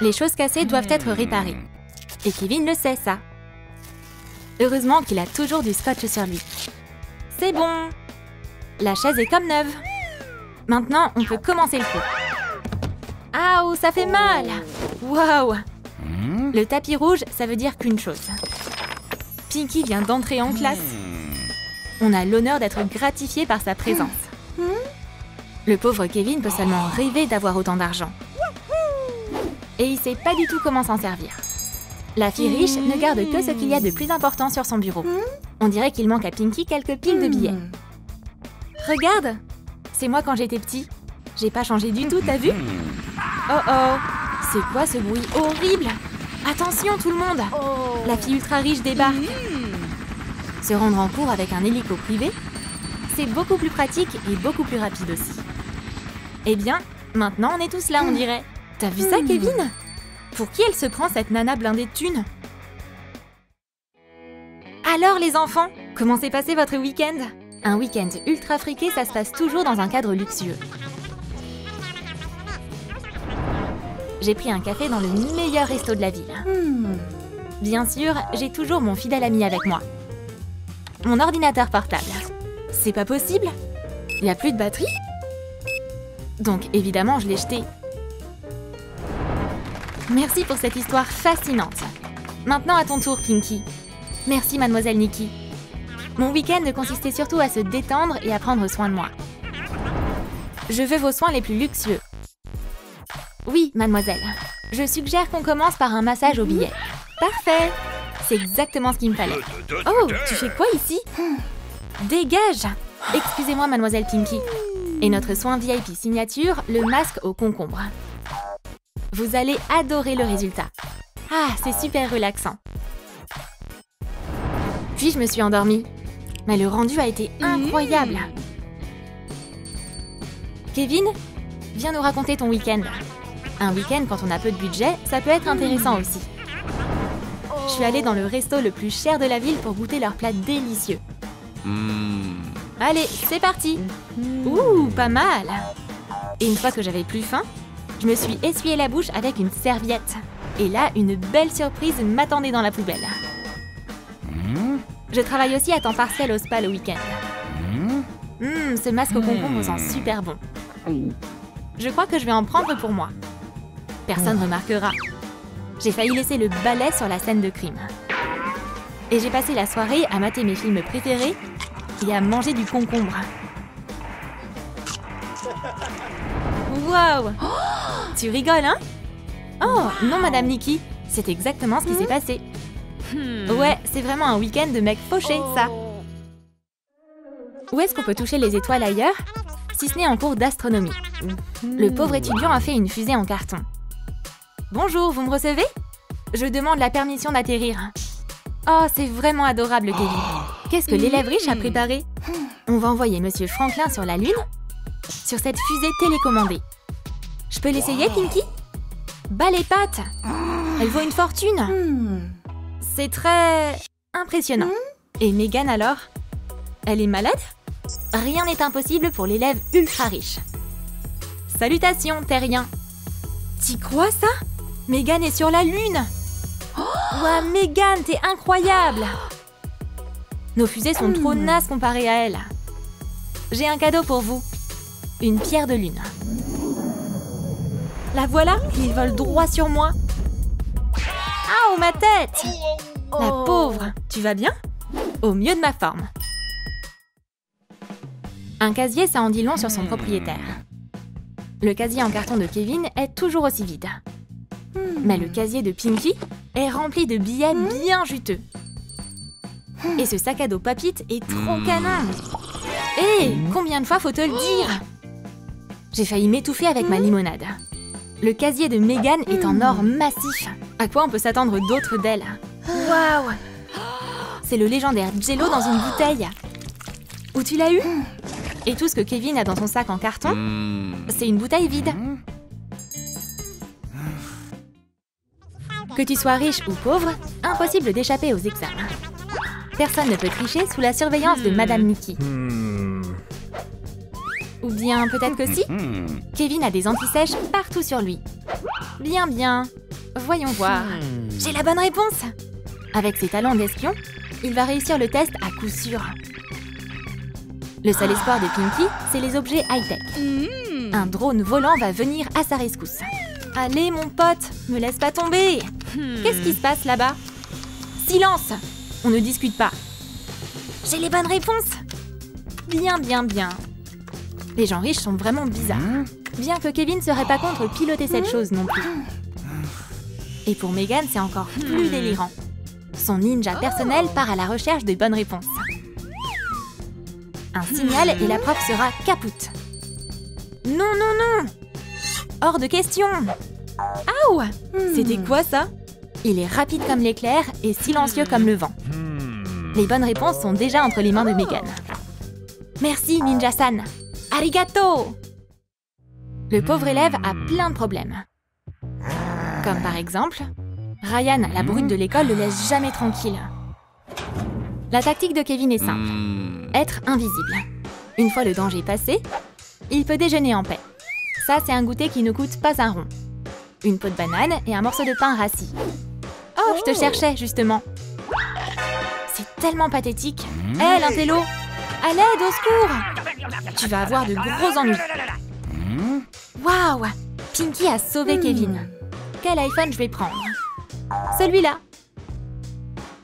Les choses cassées doivent être réparées. Et Kevin le sait, ça. Heureusement qu'il a toujours du scotch sur lui. C'est bon. La chaise est comme neuve. Maintenant, on peut commencer le coup. Aouh, ça fait mal. Waouh. Le tapis rouge, ça veut dire qu'une chose. Pinky vient d'entrer en classe. On a l'honneur d'être gratifié par sa présence. Le pauvre Kevin peut seulement rêver d'avoir autant d'argent. Et il sait pas du tout comment s'en servir. La fille riche ne garde que ce qu'il y a de plus important sur son bureau. On dirait qu'il manque à Pinky quelques piles de billets. Regarde! C'est moi quand j'étais petit. J'ai pas changé du tout, t'as vu? Oh oh! C'est quoi ce bruit horrible? Attention tout le monde! La fille ultra riche débarque. Se rendre en cours avec un hélico privé, c'est beaucoup plus pratique et beaucoup plus rapide aussi. Eh bien, maintenant on est tous là, on dirait. T'as vu ça, Kevin? Pour qui elle se prend, cette nana blindée de thunes? Alors les enfants, comment s'est passé votre week-end? Un week-end ultra friqué, ça se passe toujours dans un cadre luxueux. J'ai pris un café dans le meilleur resto de la ville. Bien sûr, j'ai toujours mon fidèle ami avec moi. Mon ordinateur portable. C'est pas possible? Il n'y a plus de batterie? Donc évidemment, je l'ai jeté. Merci pour cette histoire fascinante. Maintenant à ton tour, Pinky. Merci, mademoiselle Nikki. Mon week-end consistait surtout à se détendre et à prendre soin de moi. Je veux vos soins les plus luxueux. Oui, mademoiselle. Je suggère qu'on commence par un massage au billet. Parfait! C'est exactement ce qu'il me fallait. Oh, tu fais quoi ici? Dégage! Excusez-moi, mademoiselle Pinky. Et notre soin VIP signature, le masque au concombre. Vous allez adorer le résultat. Ah, c'est super relaxant. Puis je me suis endormie. Mais le rendu a été incroyable. Kevin, viens nous raconter ton week-end. Un week-end, quand on a peu de budget, ça peut être intéressant aussi. Je suis allée dans le resto le plus cher de la ville pour goûter leurs plats délicieux. Allez, c'est parti. Ouh, pas mal. Et une fois que j'avais plus faim, je me suis essuyé la bouche avec une serviette. Et là, une belle surprise m'attendait dans la poubelle. Je travaille aussi à temps partiel au spa le week-end. Ce masque au concombre sent super bon. Je crois que je vais en prendre pour moi. Personne ne remarquera. J'ai failli laisser le balai sur la scène de crime. Et j'ai passé la soirée à mater mes films préférés et à manger du concombre. Waouh! Tu rigoles, hein? Oh, non, madame Nikki. C'est exactement ce qui s'est passé. Ouais, c'est vraiment un week-end de mec fauché, ça. Où est-ce qu'on peut toucher les étoiles ailleurs, si ce n'est en cours d'astronomie? Le pauvre étudiant a fait une fusée en carton. Bonjour, vous me recevez? Je demande la permission d'atterrir. Oh, c'est vraiment adorable, Kevin. Qu'est-ce que l'élève riche a préparé? On va envoyer Monsieur Franklin sur la Lune, sur cette fusée télécommandée. Je peux l'essayer, Pinky? Bas les pattes! Elle vaut une fortune! C'est très... impressionnant. Et Megan alors? Elle est malade? Rien n'est impossible pour l'élève ultra riche. Salutations, terrien! T'y crois ça? Megan est sur la Lune! Ouah, Megan, t'es incroyable! Nos fusées sont trop nazes comparées à elle. J'ai un cadeau pour vous. Une pierre de lune. La voilà, il vole droit sur moi. Ah, ma tête! La pauvre, tu vas bien? Au mieux de ma forme. Un casier, ça en dit long sur son propriétaire. Le casier en carton de Kevin est toujours aussi vide. Mais le casier de Pinky est rempli de billets bien juteux. Et ce sac à dos papite est trop canon. Hé, combien de fois faut te le dire? J'ai failli m'étouffer avec ma limonade. Le casier de Megan est en or massif. À quoi on peut s'attendre d'autre d'elle? Waouh! C'est le légendaire Jello dans une bouteille. Où tu l'as eu? Et tout ce que Kevin a dans son sac en carton, c'est une bouteille vide. Que tu sois riche ou pauvre, impossible d'échapper aux examens. Personne ne peut tricher sous la surveillance de Madame Nikki. Ou bien peut-être que si. Kevin a des antisèches partout sur lui. Bien, bien. Voyons voir. J'ai la bonne réponse. Avec ses talents d'espion, il va réussir le test à coup sûr. Le seul espoir de Pinky, c'est les objets high-tech. Un drone volant va venir à sa rescousse. Allez, mon pote, me laisse pas tomber. Qu'est-ce qui se passe là-bas? Silence! On ne discute pas. J'ai les bonnes réponses. Bien, bien, bien. Les gens riches sont vraiment bizarres. Bien que Kevin serait pas contre piloter cette chose non plus. Et pour Megan, c'est encore plus délirant. Son ninja personnel part à la recherche de bonnes réponses. Un signal et la prof sera capoute. Non, non, non! Hors de question! Aouh! C'était quoi ça? Il est rapide comme l'éclair et silencieux comme le vent. Les bonnes réponses sont déjà entre les mains de Megan. Merci, Ninja-san! Arigato! Le pauvre élève a plein de problèmes. Comme par exemple, Ryan, la brute de l'école, le laisse jamais tranquille. La tactique de Kevin est simple. Être invisible. Une fois le danger passé, il peut déjeuner en paix. Ça, c'est un goûter qui ne coûte pas un rond. Une peau de banane et un morceau de pain rassis. Oh, je te cherchais, justement. C'est tellement pathétique. Hé, l'intello! À l'aide, au secours! Tu vas avoir de gros ennuis. Waouh! Pinky a sauvé Kevin. Quel iPhone je vais prendre? Celui-là.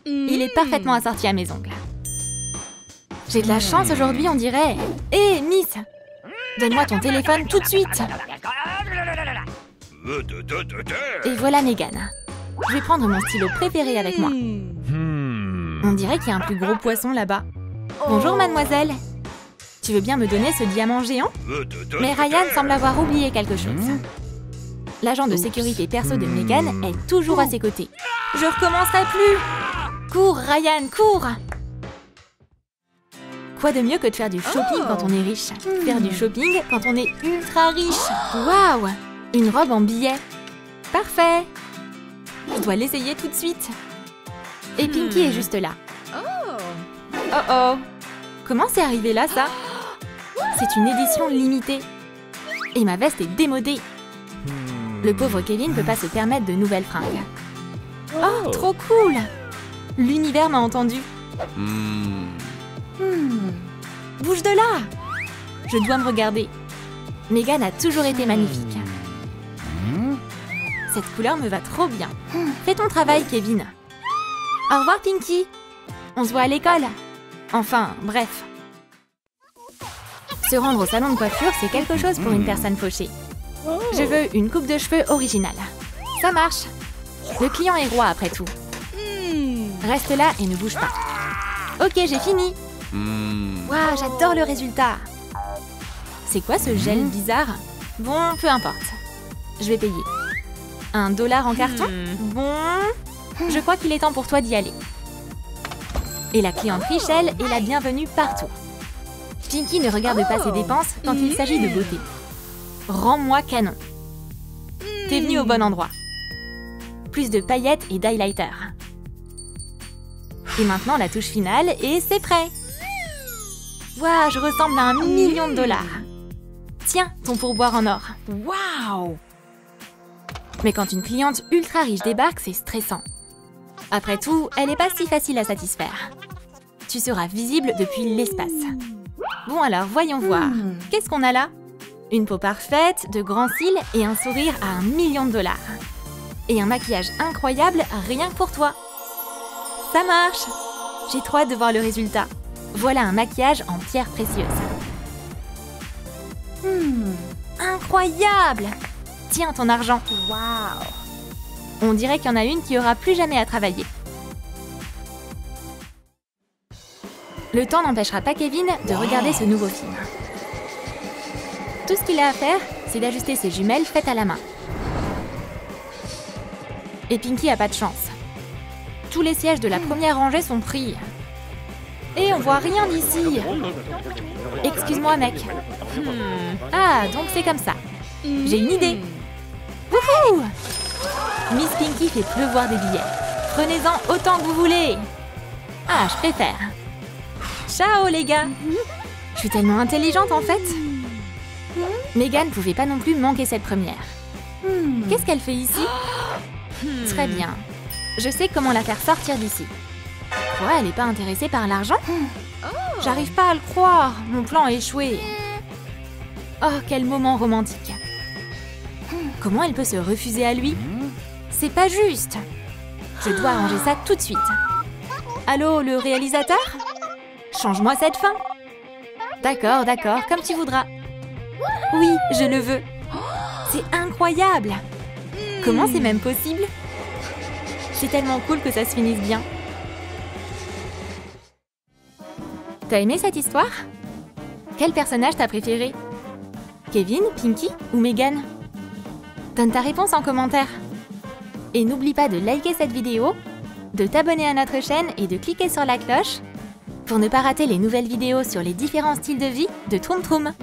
Il est parfaitement assorti à mes ongles. J'ai de la chance aujourd'hui, on dirait. Hé, Miss! Donne-moi ton téléphone tout de suite! Et voilà Megan. Je vais prendre mon stylo préféré avec moi. On dirait qu'il y a un plus gros poisson là-bas. Bonjour, mademoiselle. Tu veux bien me donner ce diamant géant? Mais Ryan semble avoir oublié quelque chose. L'agent de sécurité perso de Megan est toujours à ses côtés. Je recommencerai plus! Cours, Ryan, cours! Quoi de mieux que de faire du shopping quand on est riche? Faire du shopping quand on est ultra riche! Waouh! Une robe en billet! Parfait! Je dois l'essayer tout de suite. Et Pinky est juste là. Oh oh! Comment c'est arrivé là, ça? C'est une édition limitée. Et ma veste est démodée. Le pauvre Kevin ne peut pas se permettre de nouvelles fringues. Oh, trop cool! L'univers m'a entendu. Bouge de là! Je dois me regarder. Megan a toujours été magnifique. Cette couleur me va trop bien. Fais ton travail, Kevin. Au revoir, Pinky. On se voit à l'école. Enfin, bref. Se rendre au salon de coiffure, c'est quelque chose pour une personne fauchée. Je veux une coupe de cheveux originale. Ça marche. Le client est roi après tout. Reste là et ne bouge pas. Ok, j'ai fini. Waouh, j'adore le résultat. C'est quoi ce gel bizarre? Bon, peu importe. Je vais payer. $1 en carton? Bon, je crois qu'il est temps pour toi d'y aller. Et la cliente riche, elle, est la bienvenue partout. Pinky ne regarde pas ses dépenses quand il s'agit de beauté. Rends-moi canon. T'es venu au bon endroit. Plus de paillettes et d'highlighter. Et maintenant la touche finale et c'est prêt. Waouh, je ressemble à $1 million. Tiens, ton pourboire en or. Waouh! Mais quand une cliente ultra riche débarque, c'est stressant. Après tout, elle n'est pas si facile à satisfaire. Tu seras visible depuis l'espace. Bon alors, voyons voir. Qu'est-ce qu'on a là? Une peau parfaite, de grands cils et un sourire à $1 million. Et un maquillage incroyable rien que pour toi. Ça marche! J'ai trop hâte de voir le résultat. Voilà un maquillage en pierres précieuses. Incroyable! Tiens ton argent. Waouh! On dirait qu'il y en a une qui aura plus jamais à travailler. Le temps n'empêchera pas Kevin de regarder ce nouveau film. Tout ce qu'il a à faire, c'est d'ajuster ses jumelles faites à la main. Et Pinky a pas de chance. Tous les sièges de la première rangée sont pris. Et on voit rien d'ici. Excuse-moi, mec. Ah, donc c'est comme ça. J'ai une idée. Wouhou! Miss Pinky fait pleuvoir des billets. Prenez-en autant que vous voulez. Ah, je préfère. Ciao, les gars. Je suis tellement intelligente, en fait. Megan ne pouvait pas non plus manquer cette première. Qu'est-ce qu'elle fait ici? Très bien. Je sais comment la faire sortir d'ici. Quoi, elle n'est pas intéressée par l'argent? J'arrive pas à le croire. Mon plan a échoué. Oh, quel moment romantique. Comment elle peut se refuser à lui? C'est pas juste. Je dois arranger ça tout de suite. Allô, le réalisateur? Change-moi cette fin. D'accord, d'accord, comme tu voudras. Oui, je le veux. C'est incroyable. Comment c'est même possible? C'est tellement cool que ça se finisse bien. T'as aimé cette histoire? Quel personnage t'as préféré? Kevin, Pinky ou Megan? Donne ta réponse en commentaire. Et n'oublie pas de liker cette vidéo, de t'abonner à notre chaîne et de cliquer sur la cloche pour ne pas rater les nouvelles vidéos sur les différents styles de vie de Troom Troom.